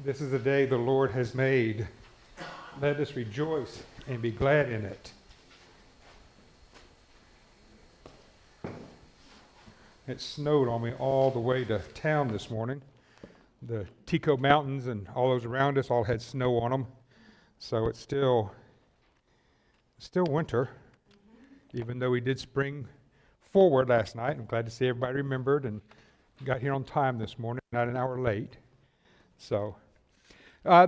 This is the day the Lord has made. Let us rejoice and be glad in it. It snowed on me all the way to town this morning. The Tico Mountains and all those around us all had snow on them. So it's still winter, even though we did spring forward last night. I'm glad to see everybody remembered and got here on time this morning, not an hour late. So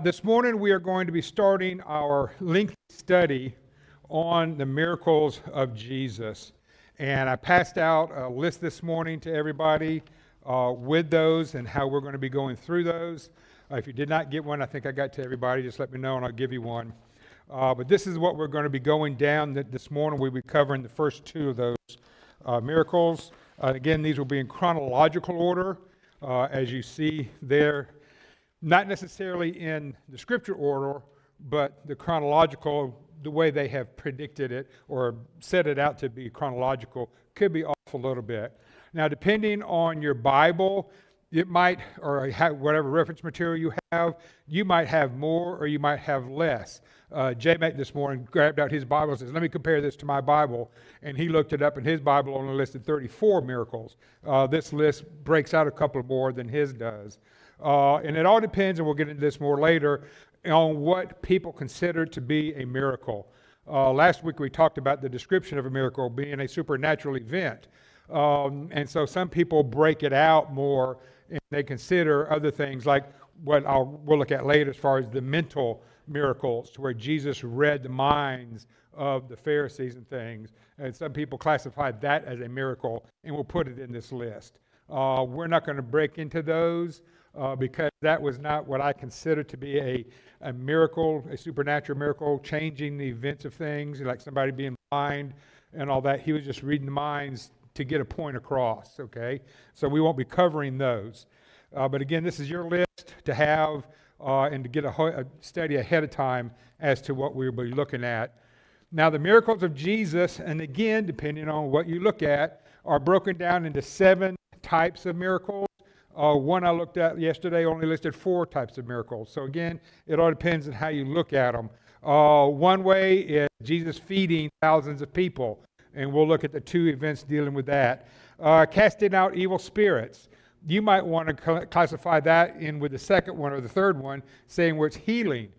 this morning we are going to be starting our lengthy study on the miracles of Jesus. And I passed out a list this morning to everybody with those and how we're going to be going through those. If you did not get one, I think I got to everybody. Just let me know and I'll give you one. But this is what we're going to be going down this morning. We'll be covering the first two of those miracles. Again, these will be in chronological order, as you see there. Not necessarily in the scripture order, but the chronological, the way they have predicted it or set it out to be chronological, could be off a little bit. Now, depending on your Bible, it might, or whatever reference material you have, you might have more or you might have less. J-Mac this morning grabbed out his Bible and says, let me compare this to my Bible. And he looked it up and his Bible only listed 34 miracles. This list breaks out a couple more than his does. And it all depends, and we'll get into this more later, on what people consider to be a miracle. Last week we talked about the description of a miracle being a supernatural event. And so some people break it out more and they consider other things like what we'll look at later as far as the mental miracles, to where Jesus read the minds of the Pharisees and things. And some people classify that as a miracle, and we'll put it in this list. We're not going to break into those because that was not what I consider to be a miracle, a supernatural miracle, changing the events of things, like somebody being blind and all that. He was just reading the minds to get a point across, okay? So we won't be covering those. But again, this is your list to have and to get a study ahead of time as to what we'll be looking at. Now, the miracles of Jesus, and again, depending on what you look at, are broken down into 7 types of miracles. One I looked at yesterday only listed 4 types of miracles. So again, it all depends on how you look at them. One way is Jesus feeding thousands of people, and we'll look at the 2 events dealing with that. Casting out evil spirits. You might want to classify that in with the second one or the third one, saying where it's healing,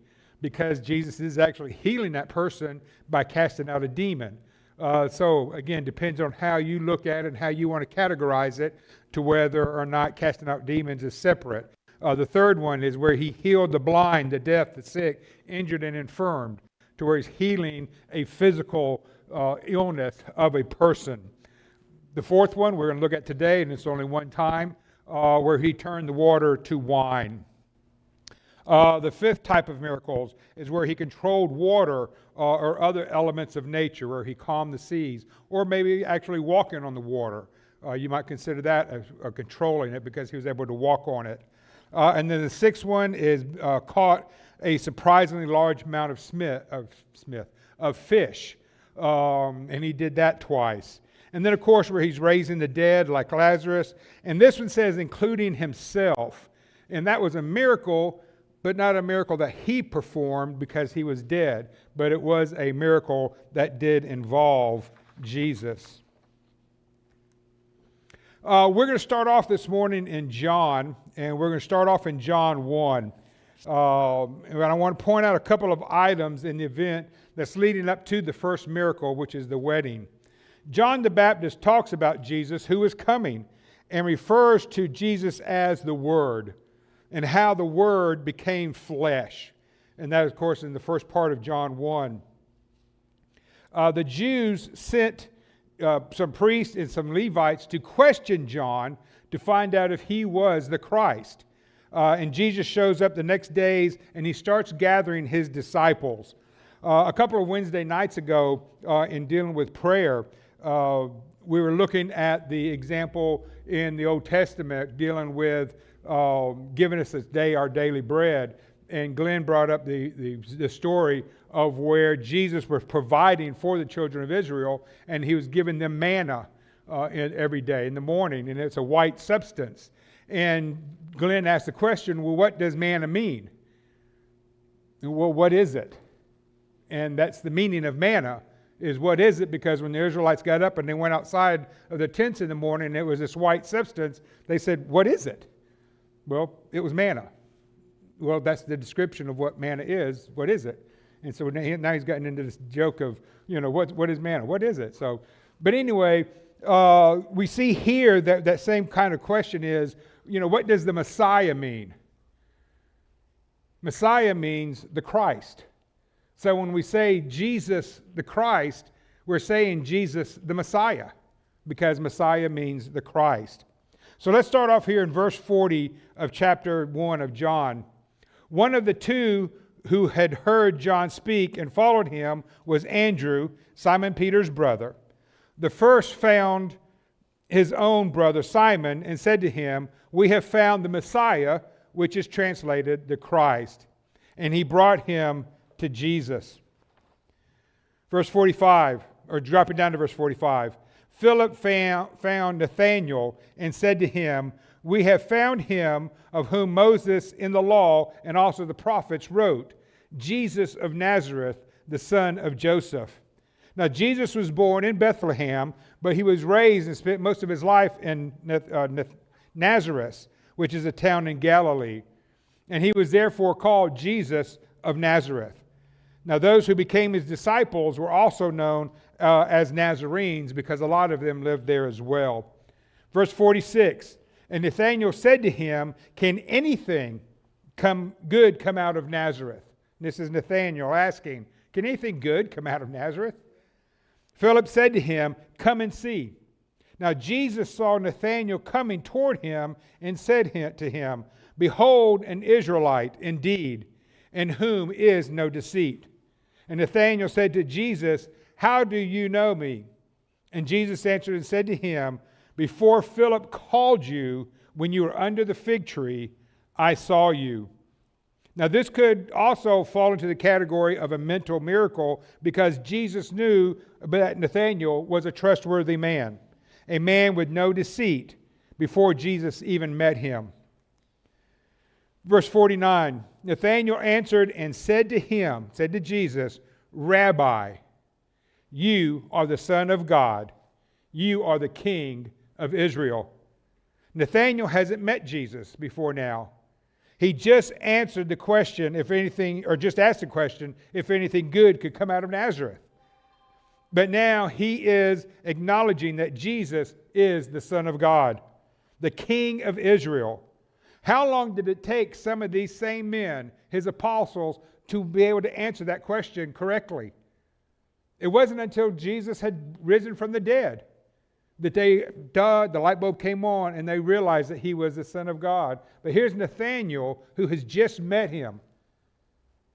because Jesus is actually healing that person by casting out a demon. So again, depends on how you look at it and how you want to categorize it, to whether or not casting out demons is separate. The third one is where he healed the blind, the deaf, the sick, injured and infirmed, to where he's healing a physical illness of a person. The fourth one we're going to look at today, and it's only one time, where he turned the water to wine. The fifth type of miracles is where he controlled water or other elements of nature, where he calmed the seas, or maybe actually walking on the water. You might consider that as controlling it, because he was able to walk on it. And then the sixth one is caught a surprisingly large amount of fish, and he did that twice. And then, of course, where he's raising the dead like Lazarus. And this one says including himself. And that was a miracle, but not a miracle that he performed because he was dead. But it was a miracle that did involve Jesus. We're going to start off this morning in John. And we're going to start off in John 1. And I want to point out a couple of items in the event that's leading up to the first miracle, which is the wedding. John the Baptist talks about Jesus who is coming and refers to Jesus as the Word and how the Word became flesh. And that, of course, in the first part of John 1. The Jews sent some priests and some Levites to question John to find out if he was the Christ. And Jesus shows up the next days and he starts gathering his disciples. A couple of Wednesday nights ago, in dealing with prayer, we were looking at the example in the Old Testament dealing with giving us this day our daily bread. And Glenn brought up the story of where Jesus was providing for the children of Israel, and he was giving them manna every day in the morning, and it's a white substance. And Glenn asked the question, well, what does manna mean? Well, what is it? And that's the meaning of manna, is what is it? Because when the Israelites got up and they went outside of their tents in the morning, and it was this white substance, they said, what is it? Well, it was manna. Well, that's the description of what manna is. What is it? And so now he's gotten into this joke of, what is manna? What is it? So, but anyway, we see here that same kind of question is, what does the Messiah mean? Messiah means the Christ. So when we say Jesus the Christ, we're saying Jesus the Messiah, because Messiah means the Christ. So let's start off here in verse 40 of chapter 1 of John. One of the two who had heard John speak and followed him was Andrew, Simon Peter's brother. The first found his own brother Simon and said to him, "We have found the Messiah," which is translated the Christ. And he brought him to Jesus. Verse 45, or dropping down to verse 45. Philip found Nathanael and said to him, "We have found him of whom Moses in the law and also the prophets wrote, Jesus of Nazareth, the son of Joseph." Now Jesus was born in Bethlehem, but he was raised and spent most of his life in Nazareth, which is a town in Galilee. And he was therefore called Jesus of Nazareth. Now those who became his disciples were also known as Nazarenes, because a lot of them lived there as well. Verse 46, and Nathanael said to him, "Can anything good come out of Nazareth?" And this is Nathanael asking, can anything good come out of Nazareth? Philip said to him, "Come and see." Now Jesus saw Nathanael coming toward him and said to him, "Behold, an Israelite indeed, in whom is no deceit." And Nathanael said to Jesus, "How do you know me?" And Jesus answered and said to him, "Before Philip called you, when you were under the fig tree, I saw you." Now this could also fall into the category of a mental miracle, because Jesus knew that Nathanael was a trustworthy man, a man with no deceit, before Jesus even met him. Verse 49, Nathanael answered and said to Jesus, "Rabbi, you are the Son of God. You are the King of Israel." Nathanael hasn't met Jesus before now. He just answered the question, if anything good could come out of Nazareth. But now he is acknowledging that Jesus is the Son of God, the King of Israel. How long did it take some of these same men, his apostles, to be able to answer that question correctly? It wasn't until Jesus had risen from the dead that the light bulb came on and they realized that he was the Son of God. But here's Nathanael, who has just met him,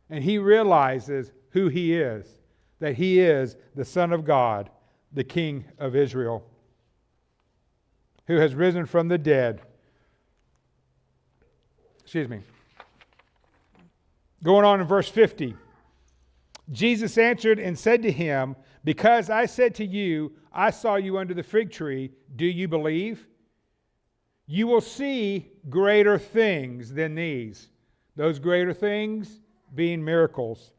and he realizes who he is, that he is the Son of God, the King of Israel, who has risen from the dead. Going on in verse 50. Jesus answered and said to him, "Because I said to you, I saw you under the fig tree, do you believe? You will see greater things than these." Those greater things being miracles.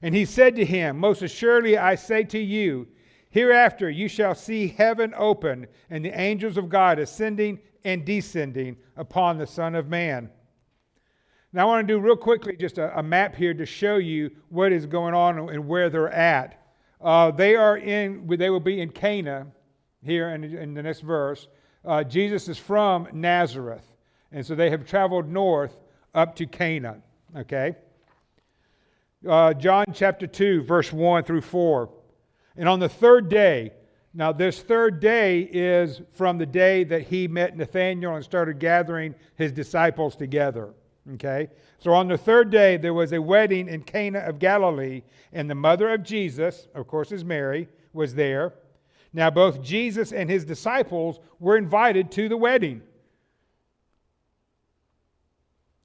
And he said to him, "Most assuredly I say to you, hereafter you shall see heaven open and the angels of God ascending and descending upon the Son of Man." Now I want to do real quickly just a map here to show you what is going on and where they're at. They will be in Cana here in the next verse. Jesus is from Nazareth, and so they have traveled north up to Cana. Okay. John chapter 2, verse 1 through 4. And on the third day, now this third day is from the day that he met Nathanael and started gathering his disciples together. Okay, so on the third day there was a wedding in Cana of Galilee, and the mother of Jesus, of course, is Mary, was there. Now both Jesus and his disciples were invited to the wedding.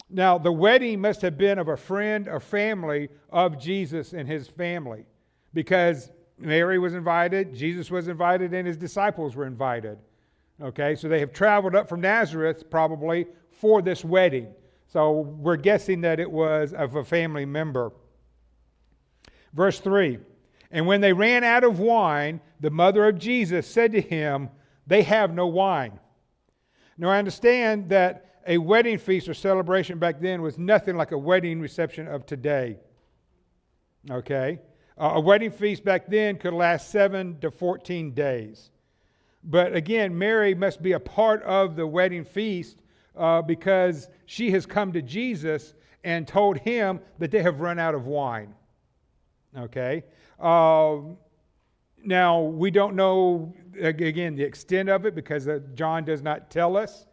Now the wedding must have been of a friend or family of Jesus and his family, because Mary was invited, Jesus was invited, and his disciples were invited. Okay, so they have traveled up from Nazareth probably for this wedding. So we're guessing that it was of a family member. Verse 3, and when they ran out of wine, the mother of Jesus said to him, they have no wine. Now I understand that a wedding feast or celebration back then was nothing like a wedding reception of today. Okay? A wedding feast back then could last 7 to 14 days. But again, Mary must be a part of the wedding feast because she has come to Jesus and told him that they have run out of wine. Okay? Now, we don't know, again, the extent of it because John does not tell us.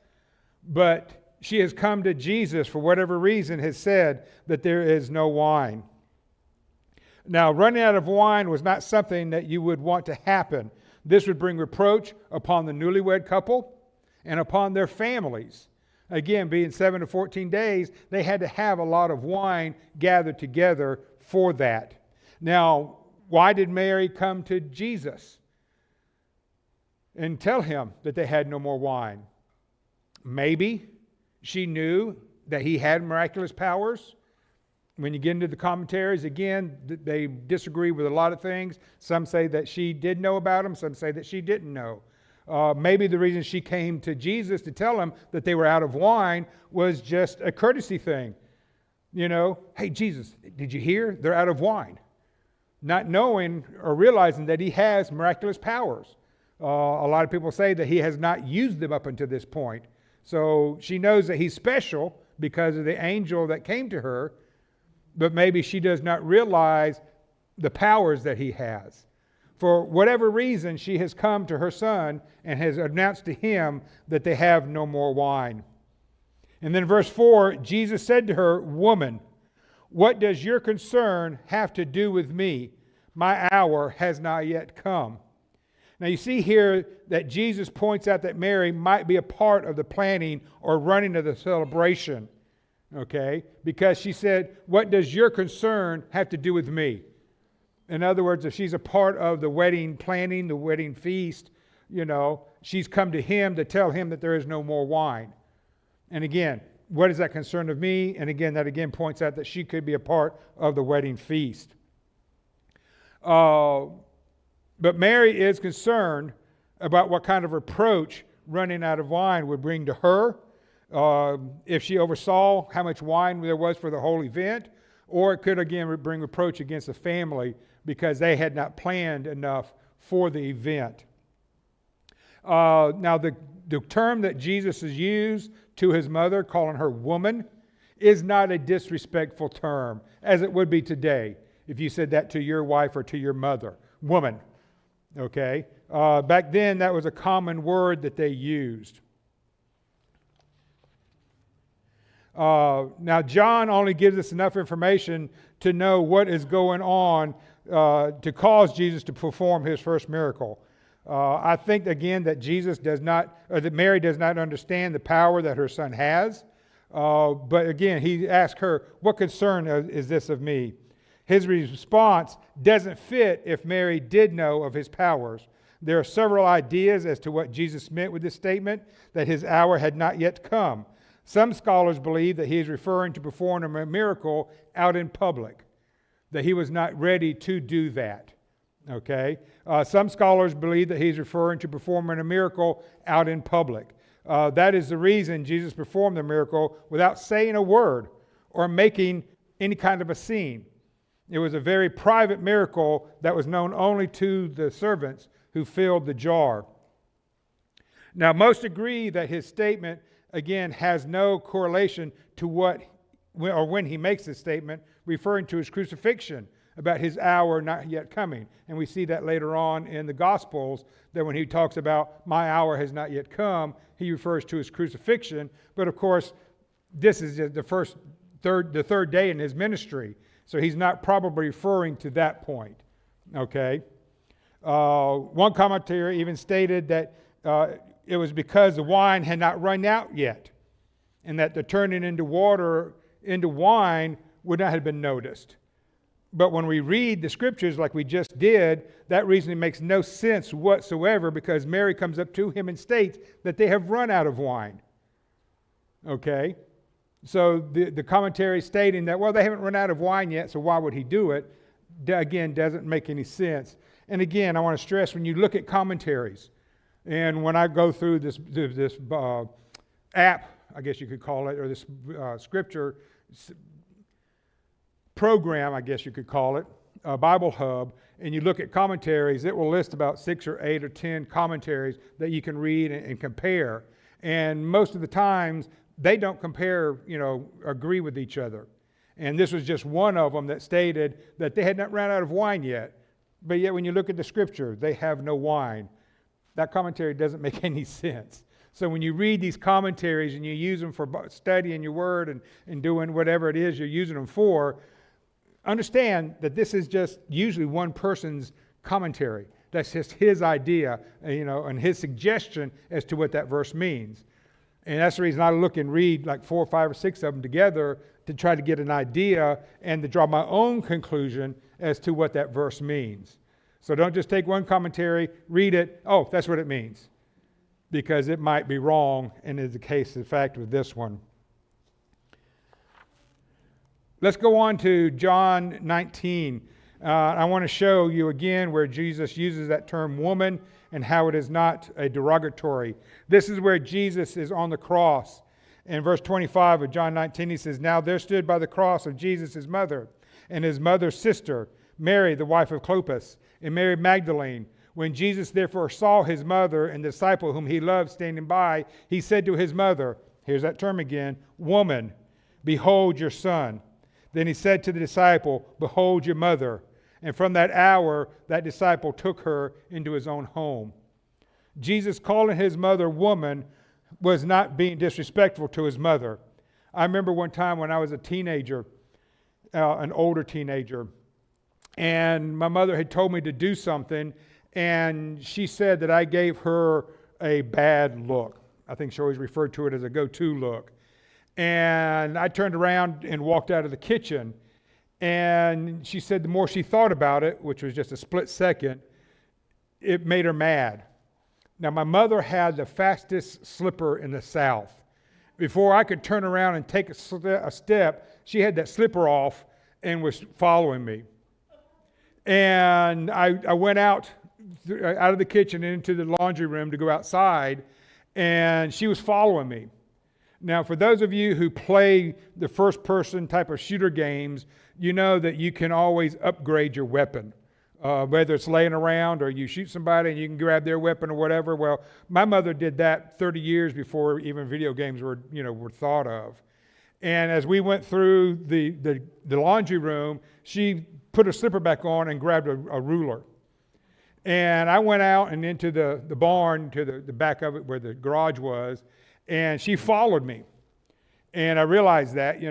But she has come to Jesus for whatever reason, has said that there is no wine. Now, running out of wine was not something that you would want to happen. This would bring reproach upon the newlywed couple and upon their families. Again, being 7 to 14 days, they had to have a lot of wine gathered together for that. Now, why did Mary come to Jesus and tell him that they had no more wine? Maybe she knew that he had miraculous powers. When you get into the commentaries, again, they disagree with a lot of things. Some say that she did know about them. Some say that she didn't know. Maybe the reason she came to Jesus to tell him that they were out of wine was just a courtesy thing. You know, hey, Jesus, did you hear? They're out of wine. Not knowing or realizing that he has miraculous powers. A lot of people say that he has not used them up until this point. So she knows that he's special because of the angel that came to her, but maybe she does not realize the powers that he has. For whatever reason, she has come to her son and has announced to him that they have no more wine. And then verse 4, Jesus said to her, woman, what does your concern have to do with me? My hour has not yet come. Now you see here that Jesus points out that Mary might be a part of the planning or running of the celebration. Okay? Because she said, what does your concern have to do with me? In other words, if she's a part of the wedding planning, the wedding feast, you know, she's come to him to tell him that there is no more wine. And again, what is that concern of me? And again, that again points out that she could be a part of the wedding feast. But Mary is concerned about what kind of reproach running out of wine would bring to her. If she oversaw how much wine there was for the whole event, or it could again bring reproach against the family because they had not planned enough for the event. Now the term that Jesus has used to his mother, calling her woman, is not a disrespectful term, as it would be today if you said that to your wife or to your mother. Woman. Okay? Back then, that was a common word that they used. Now, John only gives us enough information to know what is going on to cause Jesus to perform his first miracle. I think, again, that that Mary does not understand the power that her son has. But again, he asked her, what concern is this of me? His response doesn't fit if Mary did know of his powers. There are several ideas as to what Jesus meant with this statement, that his hour had not yet come. Some scholars believe that he is referring to performing a miracle out in public, that he was not ready to do that. Okay? Some scholars believe that he's referring to performing a miracle out in public. That is the reason Jesus performed the miracle without saying a word or making any kind of a scene. It was a very private miracle that was known only to the servants who filled the jar. Now, most agree that his statement, again, has no correlation to when he makes this statement, referring to his crucifixion, about his hour not yet coming. And we see that later on in the Gospels, that when he talks about my hour has not yet come, he refers to his crucifixion. But of course, this is the third day in his ministry. So he's not probably referring to that point. Okay? One commentator even stated that it was because the wine had not run out yet, and that the turning into wine would not have been noticed. But when we read the scriptures like we just did, that reasoning makes no sense whatsoever, because Mary comes up to him and states that they have run out of wine. Okay? So the commentary stating that, well, they haven't run out of wine yet, so why would he do it? Again, doesn't make any sense. And again, I want to stress, when you look at commentaries, and when I go through this app, I guess you could call it, or this scripture program, I guess you could call it, Bible Hub, and you look at commentaries, it will list about 6 or 8 or 10 commentaries that you can read and compare. And most of the times, they don't compare, agree with each other. And this was just one of them that stated that they had not run out of wine yet. But yet when you look at the scripture, they have no wine. That commentary doesn't make any sense. So when you read these commentaries and you use them for studying your word and doing whatever it is you're using them for, understand that this is just usually one person's commentary. That's just his idea, and his suggestion as to what that verse means. And that's the reason I look and read like 4 or 5 or 6 of them together to try to get an idea and to draw my own conclusion as to what that verse means. So don't just take one commentary, read it, oh, that's what it means. Because it might be wrong, and is the case, in fact, with this one. Let's go on to John 19. I want to show you again where Jesus uses that term woman and how it is not a derogatory. This is where Jesus is on the cross. In verse 25 of John 19, he says, "Now there stood by the cross of Jesus his mother and his mother's sister, Mary, the wife of Clopas, and Mary Magdalene. When Jesus therefore saw his mother and the disciple whom he loved standing by, he said to his mother," here's that term again, "Woman, behold your son." Then he said to the disciple, "Behold your mother." And from that hour, that disciple took her into his own home. Jesus calling his mother woman was not being disrespectful to his mother. I remember one time when I was a teenager, an older teenager, and my mother had told me to do something, and she said that I gave her a bad look. I think she always referred to it as a go-to look. And I turned around and walked out of the kitchen. And she said the more she thought about it, which was just a split second, it made her mad. Now, my mother had the fastest slipper in the South. Before I could turn around and take a step, she had that slipper off and was following me. And I went out of the kitchen and into the laundry room to go outside, and she was following me. Now, for those of you who play the first-person type of shooter games, you know that you can always upgrade your weapon. Whether it's laying around or you shoot somebody and you can grab their weapon or whatever. Well, my mother did that 30 years before even video games were thought of. And as we went through the laundry room, she put her slipper back on and grabbed a ruler. And I went out and into the barn, to the back of it where the garage was, and she followed me. And I realized that,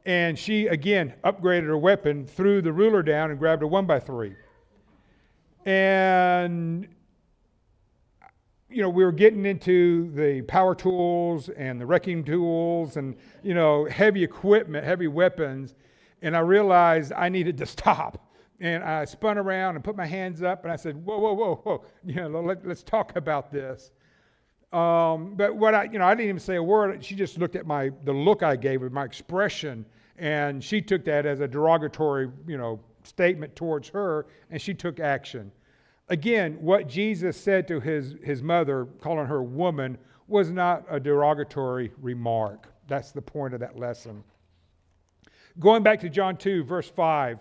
and she, again, upgraded her weapon, threw the ruler down and grabbed a 1x3. And, we were getting into the power tools and the wrecking tools and, heavy equipment, heavy weapons. And I realized I needed to stop. And I spun around and put my hands up and I said, whoa. Let's talk about this. But what I didn't even say a word. She just looked at the look I gave her, my expression, and she took that as a derogatory, statement towards her, and she took action. Again, what Jesus said to his mother, calling her woman, was not a derogatory remark. That's the point of that lesson. Going back to John 2, verse 5,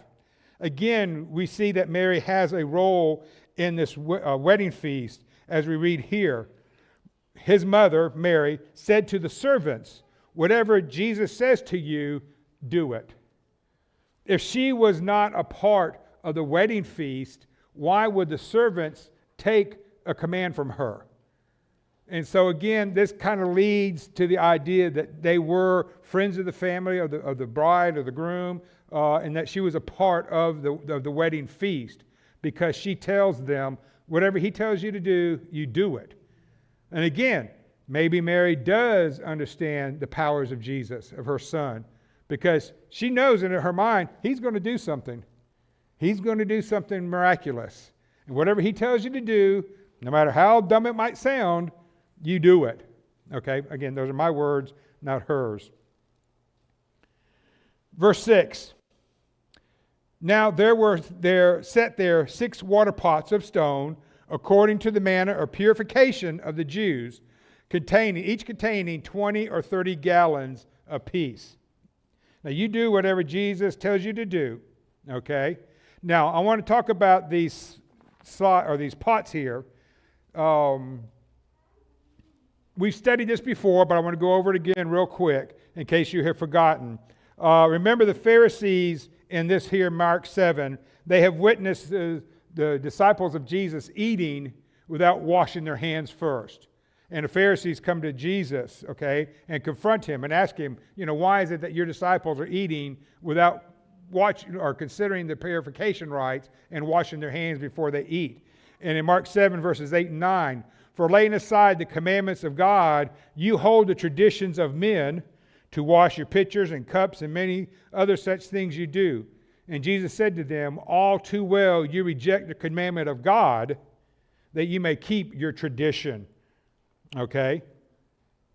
again, we see that Mary has a role in this wedding feast, as we read here. His mother, Mary, said to the servants, "Whatever Jesus says to you, do it." If she was not a part of the wedding feast, why would the servants take a command from her? And so again, this kind of leads to the idea that they were friends of the family, of the bride or the groom, and that she was a part of the wedding feast, because she tells them, whatever he tells you to do, you do it. And again, maybe Mary does understand the powers of Jesus, of her son, because she knows in her mind, he's going to do something. He's going to do something miraculous. And whatever he tells you to do, no matter how dumb it might sound, you do it. Okay? Again, those are my words, not hers. Verse 6. Now there set there 6 water pots of stone, according to the manner of purification of the Jews, each containing 20 or 30 gallons apiece. Now you do whatever Jesus tells you to do. Okay? Now I want to talk about these pots here. We've studied this before, but I want to go over it again real quick in case you have forgotten. Remember the Pharisees in this here Mark 7, they have witnessed the disciples of Jesus eating without washing their hands first. And the Pharisees come to Jesus, okay, and confront him and ask him, why is it that your disciples are eating without watching or considering the purification rites and washing their hands before they eat? And in Mark 7, verses 8 and 9, for laying aside the commandments of God, you hold the traditions of men to wash your pitchers and cups and many other such things you do. And Jesus said to them, all too well you reject the commandment of God, that you may keep your tradition. Okay?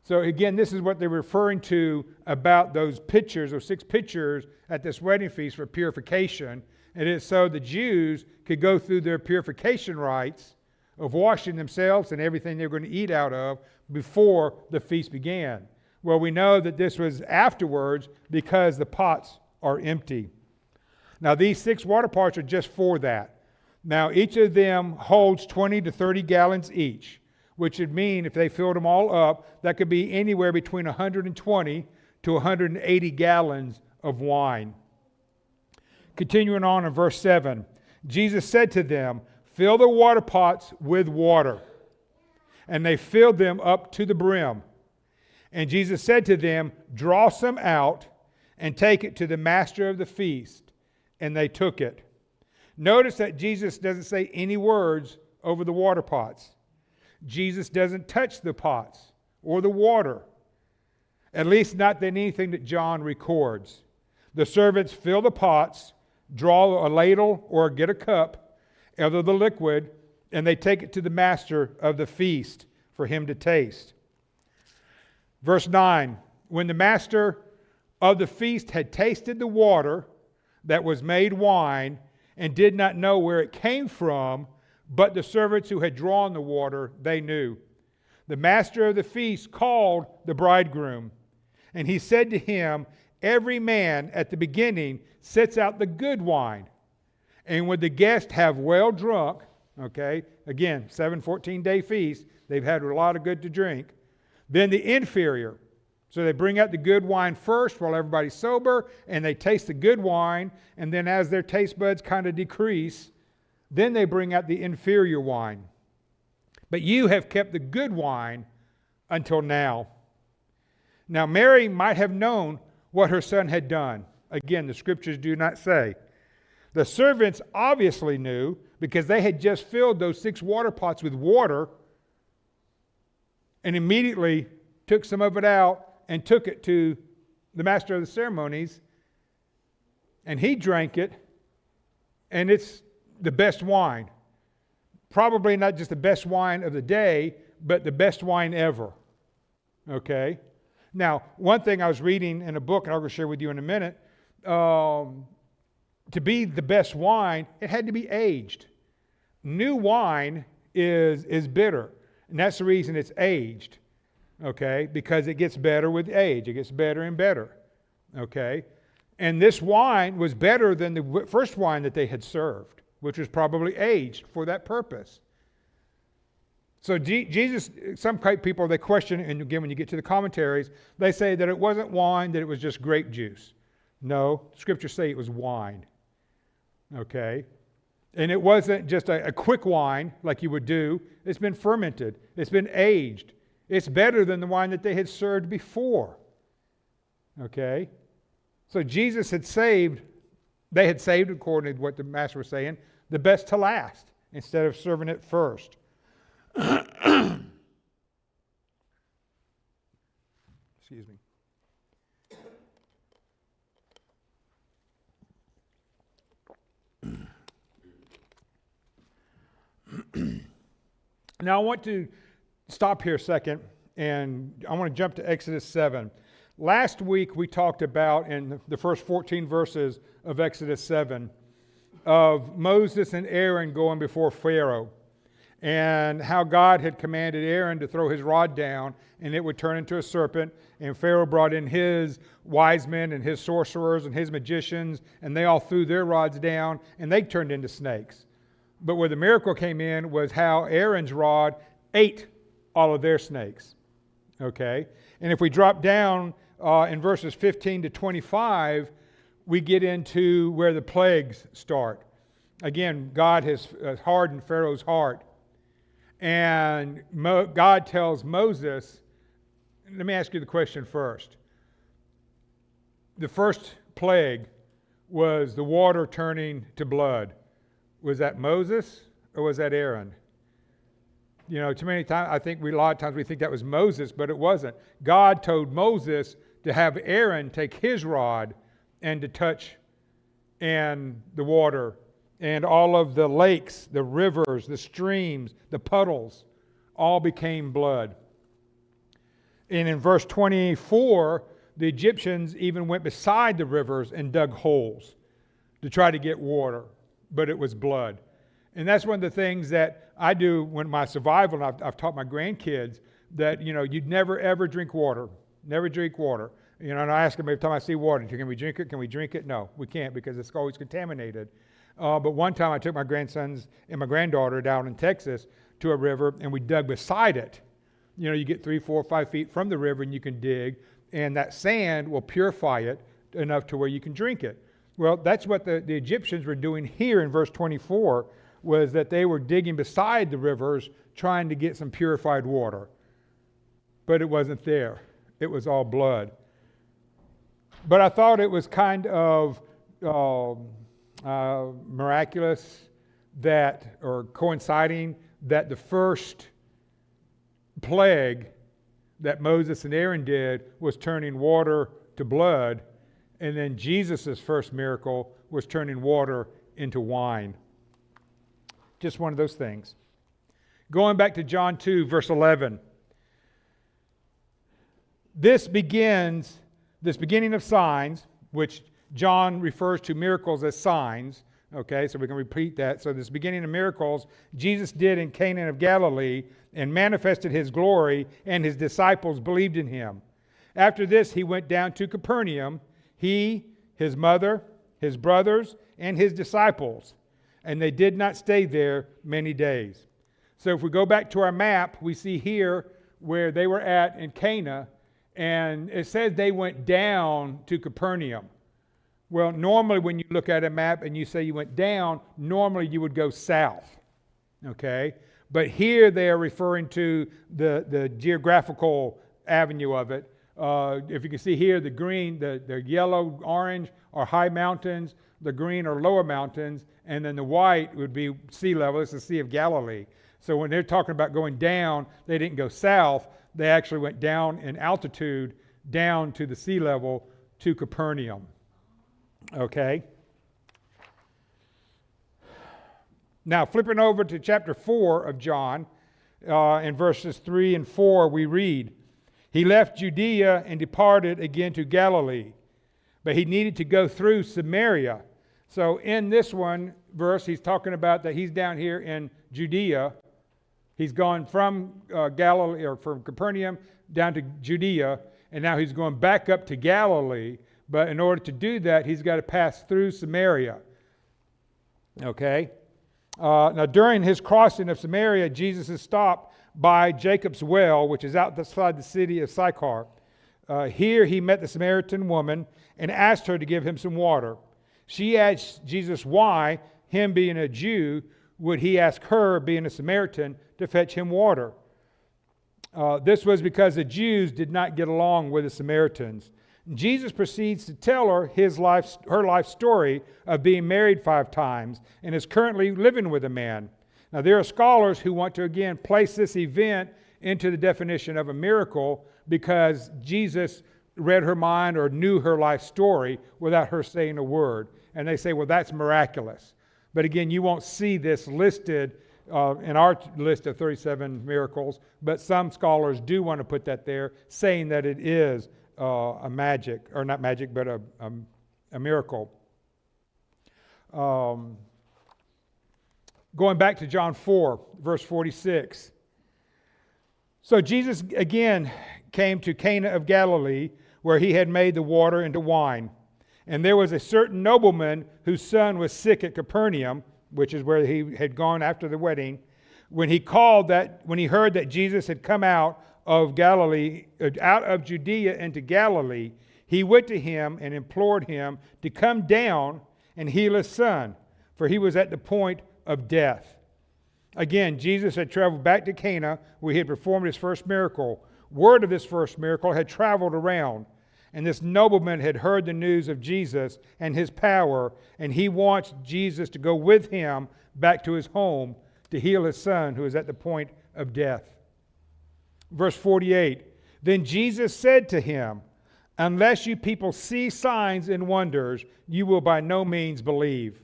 So again, this is what they're referring to about those pitchers, those 6 pitchers at this wedding feast for purification. And it's so the Jews could go through their purification rites of washing themselves and everything they were going to eat out of before the feast began. Well, we know that this was afterwards because the pots are empty. Now, these 6 water pots are just for that. Now, each of them holds 20 to 30 gallons each, which would mean if they filled them all up, that could be anywhere between 120 to 180 gallons of wine. Continuing on in verse 7, Jesus said to them, fill the water pots with water. And they filled them up to the brim. And Jesus said to them, draw some out and take it to the master of the feast. And they took it. Notice that Jesus doesn't say any words over the water pots. Jesus doesn't touch the pots or the water. At least not than anything that John records. The servants fill the pots, draw a ladle or get a cup out of the liquid, and they take it to the master of the feast for him to taste. Verse 9, when the master of the feast had tasted the water that was made wine and did not know where it came from, but the servants who had drawn the water, they knew. The master of the feast called the bridegroom, and he said to him, every man at the beginning sets out the good wine, and when the guests have well drunk, okay, again, 14-day feast, they've had a lot of good to drink, then the inferior. So they bring out the good wine first while everybody's sober, and they taste the good wine, and then as their taste buds kind of decrease, then they bring out the inferior wine. But you have kept the good wine until now. Now Mary might have known what her son had done. Again, the scriptures do not say. The servants obviously knew because they had just filled those 6 water pots with water and immediately took some of it out and took it to the master of the ceremonies, and he drank it, and it's the best wine. Probably not just the best wine of the day, but the best wine ever. Okay? Now, one thing I was reading in a book, and I'll go share with you in a minute, to be the best wine, it had to be aged. New wine is bitter, and that's the reason it's aged. Okay, because it gets better with age. It gets better and better. Okay, and this wine was better than the first wine that they had served, which was probably aged for that purpose. So Jesus, some people, they question, and again, when you get to the commentaries, they say that it wasn't wine, that it was just grape juice. No, scriptures say it was wine. Okay, and it wasn't just a quick wine like you would do. It's been fermented. It's been aged. It's better than the wine that they had served before. Okay? So Jesus had saved, they had saved, according to what the master was saying, the best to last instead of serving it first. Excuse me. Now I want to stop here a second, and I want to jump to Exodus 7. Last week we talked about, in the first 14 verses of Exodus 7, of Moses and Aaron going before Pharaoh, and how God had commanded Aaron to throw his rod down and it would turn into a serpent, and Pharaoh brought in his wise men and his sorcerers and his magicians, and they all threw their rods down and they turned into snakes. But where the miracle came in was how Aaron's rod ate all of their snakes. Okay? And if we drop down in verses 15 to 25, we get into where the plagues start. Again, God has hardened Pharaoh's heart. And God tells Moses, let me ask you the question first. The first plague was the water turning to blood. Was that Moses or was that Aaron? You know, too many times, I think a lot of times we think that was Moses, but it wasn't. God told Moses to have Aaron take his rod and to touch and the water and all of the lakes, the rivers, the streams, the puddles, all became blood. And in verse 24, the Egyptians even went beside the rivers and dug holes to try to get water, but it was blood. And that's one of the things that I do when my survival, and I've taught my grandkids that, you know, you'd never ever drink water. Never drink water. You know, and I ask them every time I see water, can we drink it? Can we drink it? No, we can't because it's always contaminated. But one time I took my grandsons and my granddaughter down in Texas to a river and we dug beside it. You know, you get 3, 4, 5 feet from the river and you can dig, and that sand will purify it enough to where you can drink it. Well, that's what the Egyptians were doing here in verse 24, was that they were digging beside the rivers trying to get some purified water. But it wasn't there. It was all blood. But I thought it was kind of miraculous that, or coinciding, that the first plague that Moses and Aaron did was turning water to blood, and then Jesus' first miracle was turning water into wine. Just one of those things. Going back to John 2, verse 11. This beginning of signs, which John refers to miracles as signs. Okay, so we can repeat that. So this beginning of miracles Jesus did in Cana of Galilee and manifested his glory, and his disciples believed in him. After this, he went down to Capernaum, he, his mother, his brothers, and his disciples. And they did not stay there many days. So if we go back to our map, we see here where they were at in Cana, and it says they went down to Capernaum. Well, normally when you look at a map and you say you went down, normally you would go south. Okay? But here they are referring to the geographical avenue of it. If you can see here, the green, the yellow, orange are high mountains, the green are lower mountains, and then the white would be sea level. It's the Sea of Galilee. So when they're talking about going down, they didn't go south. They actually went down in altitude, down to the sea level, to Capernaum. Okay? Now, flipping over to chapter 4 of John, in verses 3 and 4, we read, he left Judea and departed again to Galilee, but he needed to go through Samaria. So in this one verse, he's talking about that he's down here in Judea. He's gone from Galilee, or from Capernaum down to Judea, and now he's going back up to Galilee. But in order to do that, he's got to pass through Samaria. Okay? Now, during his crossing of Samaria, Jesus is stopped by Jacob's well, which is outside the city of Sychar. Here he met the Samaritan woman and asked her to give him some water. She asked Jesus why, him being a Jew, would he ask her, being a Samaritan, to fetch him water. This was because the Jews did not get along with the Samaritans. Jesus proceeds to tell her her life story of being married 5 times and is currently living with a man. Now, there are scholars who want to again place this event into the definition of a miracle because Jesus read her mind or knew her life story without her saying a word. And they say, well, that's miraculous. But again, you won't see this listed in our list of 37 miracles, but some scholars do want to put that there, saying that it is a magic, or not magic, but a miracle. Going back to John 4, verse 46. So Jesus again came to Cana of Galilee, where he had made the water into wine. And there was a certain nobleman whose son was sick at Capernaum, which is where he had gone after the wedding. When he heard that Jesus had come out of Galilee, out of Judea into Galilee, he went to him and implored him to come down and heal his son, for he was at the point of death. Again, Jesus had traveled back to Cana, where he had performed his first miracle. Word of this first miracle had traveled around, and this nobleman had heard the news of Jesus and his power, and he wants Jesus to go with him back to his home to heal his son, who is at the point of death. Verse 48, then Jesus said to him, unless you people see signs and wonders, you will by no means believe.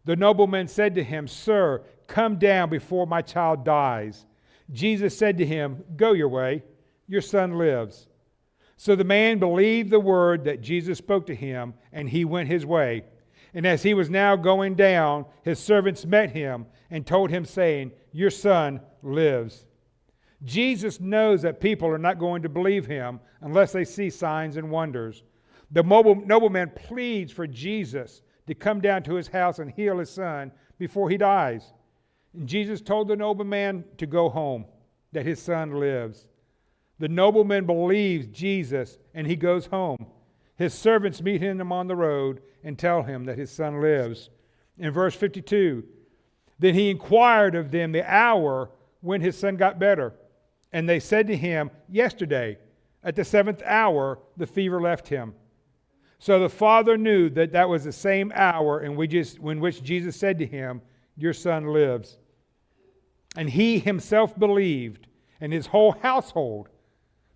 The nobleman said to him, Sir, come down before my child dies. Jesus said to him, go your way, your son lives. So the man believed the word that Jesus spoke to him, and he went his way. And as he was now going down, his servants met him and told him, saying, your son lives. Jesus knows that people are not going to believe him unless they see signs and wonders. The nobleman pleads for Jesus to come down to his house and heal his son before he dies. And Jesus told the nobleman to go home, that his son lives. The nobleman believes Jesus, and he goes home. His servants meet him on the road and tell him that his son lives. In verse 52, then he inquired of them the hour when his son got better. And they said to him, yesterday, at the 7th hour, the fever left him. So the father knew that that was the same hour in which Jesus said to him, your son lives. And he himself believed, and his whole household.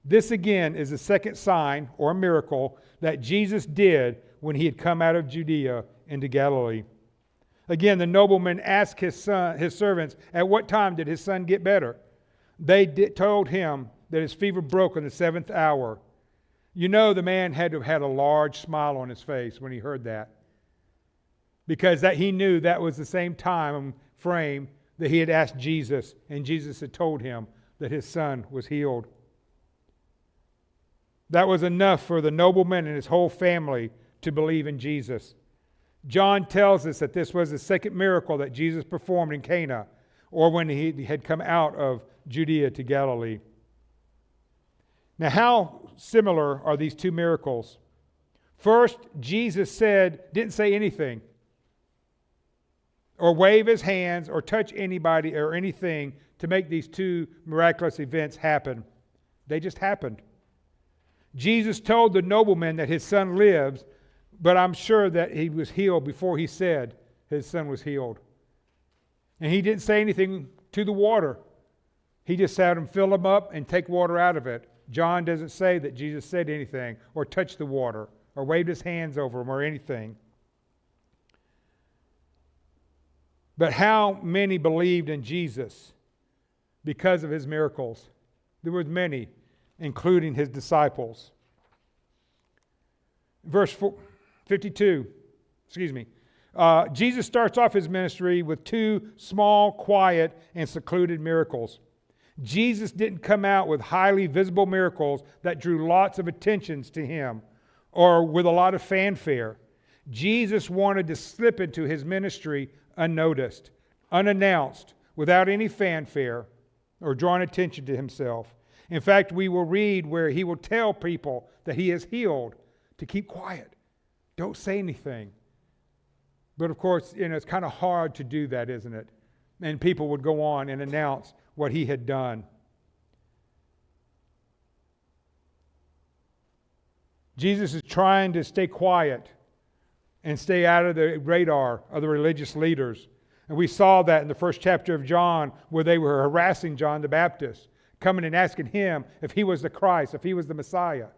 This again is the second sign or miracle that Jesus did when he had come out of Judea into Galilee. Again, the nobleman asked his servants, at what time did his son get better? They told him that his fever broke on the 7th hour. You know, the man had to have had a large smile on his face when he heard that, because he knew that was the same time frame that he had asked Jesus, and Jesus had told him that his son was healed. That was enough for the nobleman and his whole family to believe in Jesus. John tells us that this was the second miracle that Jesus performed in Cana, or when he had come out of Judea to Galilee. Now, how similar are these two miracles? First, Jesus didn't say anything, or wave his hands, or touch anybody or anything to make these two miraculous events happen. They just happened. Jesus told the nobleman that his son lives, but I'm sure that he was healed before he said his son was healed. And he didn't say anything to the water. He just had him fill them up and take water out of it. John doesn't say that Jesus said anything, or touched the water, or waved his hands over them, or anything. But how many believed in Jesus because of his miracles? There were many, including his disciples. Verse 52, Jesus starts off his ministry with two small, quiet, and secluded miracles. Jesus didn't come out with highly visible miracles that drew lots of attentions to him, or with a lot of fanfare. Jesus wanted to slip into his ministry unnoticed, unannounced, without any fanfare or drawing attention to himself. In fact, we will read where he will tell people that he is healed to keep quiet. Don't say anything. But of course, it's kind of hard to do that, isn't it? And people would go on and announce what he had done. Jesus is trying to stay quiet and stay out of the radar of the religious leaders. And we saw that in the first chapter of John, where they were harassing John the Baptist, coming and asking him if he was the Christ, if he was the Messiah,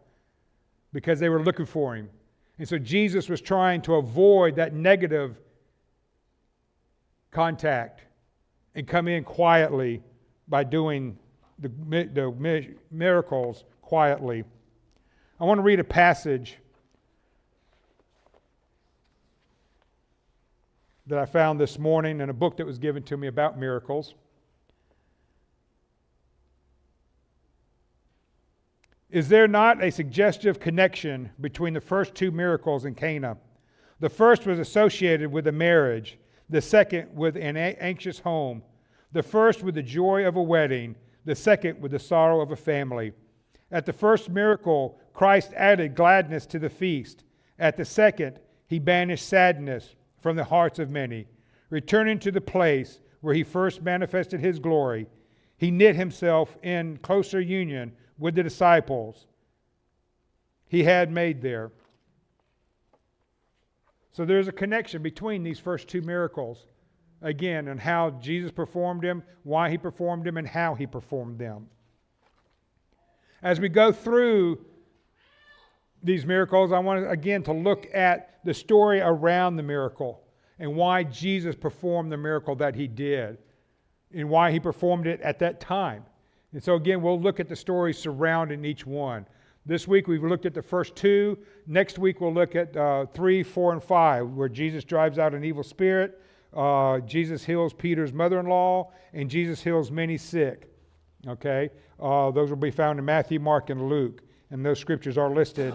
because they were looking for him. And so Jesus was trying to avoid that negative contact and come in quietly by doing the miracles quietly. I want to read a passage that I found this morning in a book that was given to me about miracles. Is there not a suggestive connection between the first two miracles in Cana? The first was associated with a marriage, the second with an anxious home, the first with the joy of a wedding, the second with the sorrow of a family. At the first miracle, Christ added gladness to the feast. At the second, he banished sadness from the hearts of many. Returning to the place where he first manifested his glory, he knit himself in closer union with the disciples he had made there. So there's a connection between these first two miracles, again, and how Jesus performed them, why he performed them, and how he performed them. As we go through these miracles, I want, again, to look at the story around the miracle and why Jesus performed the miracle that he did and why he performed it at that time. And so again, we'll look at the stories surrounding each one. This week we've looked at the first two. Next week we'll look at 3, 4, and 5, where Jesus drives out an evil spirit, Jesus heals Peter's mother-in-law, and Jesus heals many sick. Okay? Those will be found in Matthew, Mark, and Luke. And those scriptures are listed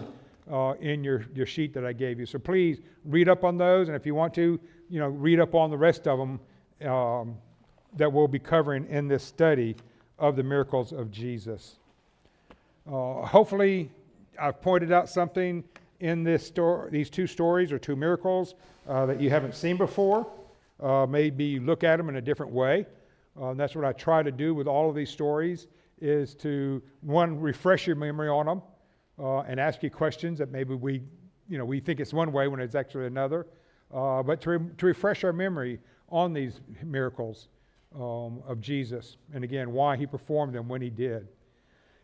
in your sheet that I gave you. So please read up on those, and if you want to, read up on the rest of them that we'll be covering in this study of the miracles of Jesus. Hopefully, I've pointed out something in these two stories or two miracles that you haven't seen before. Maybe look at them in a different way. That's what I try to do with all of these stories, is to, one, refresh your memory on them and ask you questions that maybe we think it's one way when it's actually another. But to refresh our memory on these miracles of Jesus, and again, why he performed them when he did.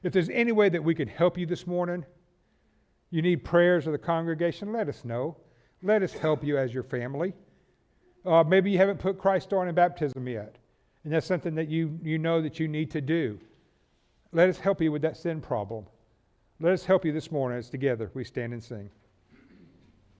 If there's any way that we could help you this morning, you need prayers of the congregation, let us know. Let us help you as your family. Maybe you haven't put Christ on in baptism yet, and that's something that you know that you need to do. Let us help you with that sin problem. Let us help you this morning as together we stand and sing.